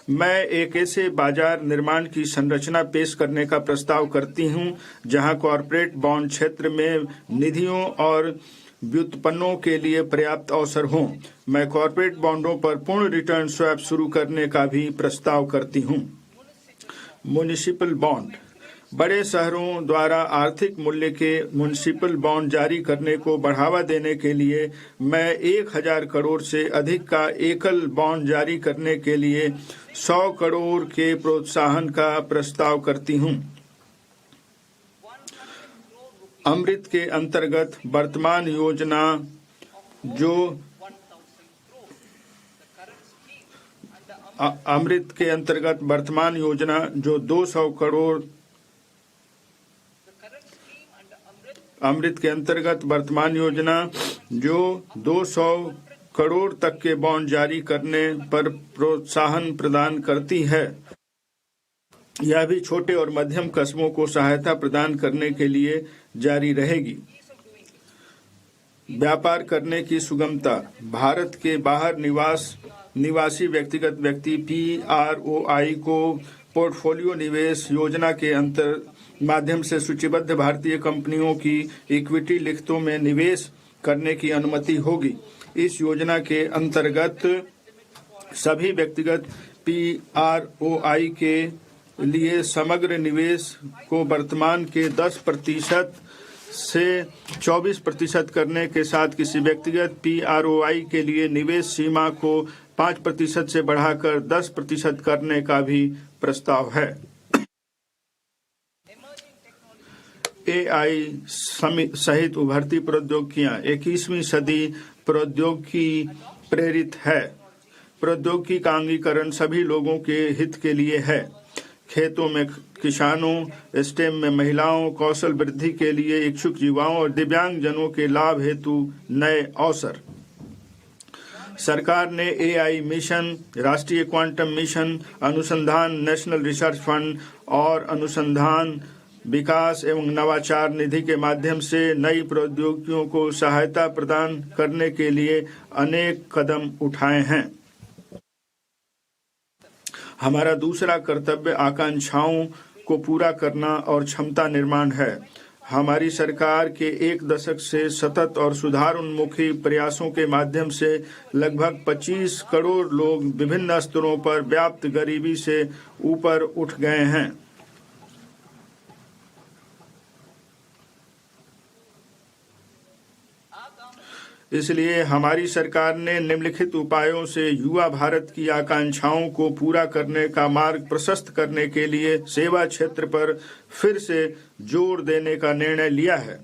मैं एक ऐसे बाजार निर्माण की संरचना पेश करने का प्रस्ताव करती हूं जहां कॉरपोरेट बॉन्ड क्षेत्र में निधियों और व्युत्पन्नों के लिए पर्याप्त अवसर हों। मैं कॉरपोरेट बॉन्डों पर पूर्ण रिटर्न स्वैप शुरू करने का भी प्रस्ताव करती हूं। Municipal bond. बड़े शहरों द्वारा आर्थिक मूल्य के म्युनिसिपल बॉन्ड जारी करने को बढ़ावा देने के लिए मैं 1000 करोड़ से अधिक का एकल बॉन्ड जारी करने के लिए 100 करोड़ के प्रोत्साहन का प्रस्ताव करती हूं। अमृत के अंतर्गत वर्तमान योजना जो 200 करोड़ तक के बॉन्ड जारी करने पर प्रोत्साहन प्रदान करती है। यह भी छोटे और मध्यम कस्बों को सहायता प्रदान करने के लिए जारी रहेगी। व्यापार करने की सुगमता। भारत के बाहर निवासी व्यक्तिगत व्यक्ति PROI को पोर्टफोलियो निवेश योजना के माध्यम से सूचीबद्ध भारतीय कंपनियों की इक्विटी लिखतों में निवेश करने की अनुमति होगी। इस योजना के अंतर्गत सभी व्यक्तिगत PROI के लिए समग्र निवेश को वर्तमान के 10% से 24% करने के साथ किसी व्यक्तिगत PROI के लिए निवेश सीमा को 5% से बढ़ाकर 10% करने का भी प्रस्ताव है। AI सहित उभरती प्रौद्योगिकियां। 21वीं सदी प्रौद्योगिकी प्रेरित है। प्रौद्योगिकी का अंगीकरण सभी लोगों के हित के लिए है। खेतों में किसानों, स्टेम में महिलाओं, कौशल वृद्धि के लिए इच्छुक युवाओं और दिव्यांग जनों के लाभ हेतु नए अवसर। सरकार ने AI मिशन, राष्ट्रीय क्वांटम मिशन, अनुसंधान नेशनल रिसर्च फंड और अनुसंधान विकास एवं नवाचार निधि के माध्यम से नई प्रौद्योगिकियों को सहायता प्रदान करने के लिए अनेक कदम उठाए हैं। हमारा दूसरा कर्तव्य आकांक्षाओं को पूरा करना और क्षमता निर्माण है। हमारी सरकार के 1 दशक से सतत और सुधारोन्मुखी प्रयासों के माध्यम से लगभग 25 करोड़ लोग विभिन्न स्तरों पर व्याप्त गरीबी से ऊपर उठ गए हैं। इसलिए हमारी सरकार ने निम्नलिखित उपायों से युवा भारत की आकांक्षाओं को पूरा करने का मार्ग प्रशस्त करने के लिए सेवा क्षेत्र पर फिर से जोर देने का निर्णय लिया है।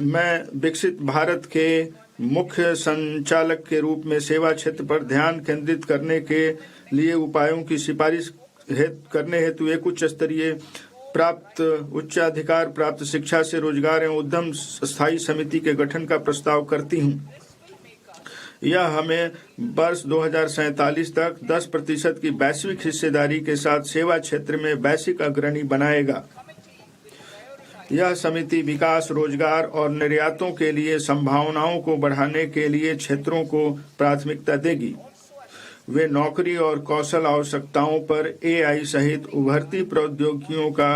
मैं विकसित भारत के मुख्य संचालक के रूप में सेवा क्षेत्र पर ध्यान केंद्रित करने के लिए उपायों की सिफारिश करने हेतु एक उच्चाधिकार प्राप्त शिक्षा से रोजगार एवं उद्यम स्थायी समिति के गठन का प्रस्ताव करती हूं। यह हमें वर्ष 2047 तक 10% की वैश्विक हिस्सेदारी के साथ सेवा क्षेत्र में वैश्विक अग्रणी बनाएगा। यह समिति विकास, रोजगार और निर्यातों के लिए संभावनाओं को बढ़ाने के लिए क्षेत्रों को प्राथमिकता देगी। वे नौकरी और कौशल आवश्यकताओं पर AI सहित उभरती प्रौद्योगिकियों का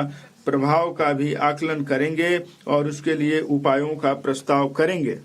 प्रभाव का भी आकलन करेंगे और उसके लिए उपायों का प्रस्ताव करेंगे।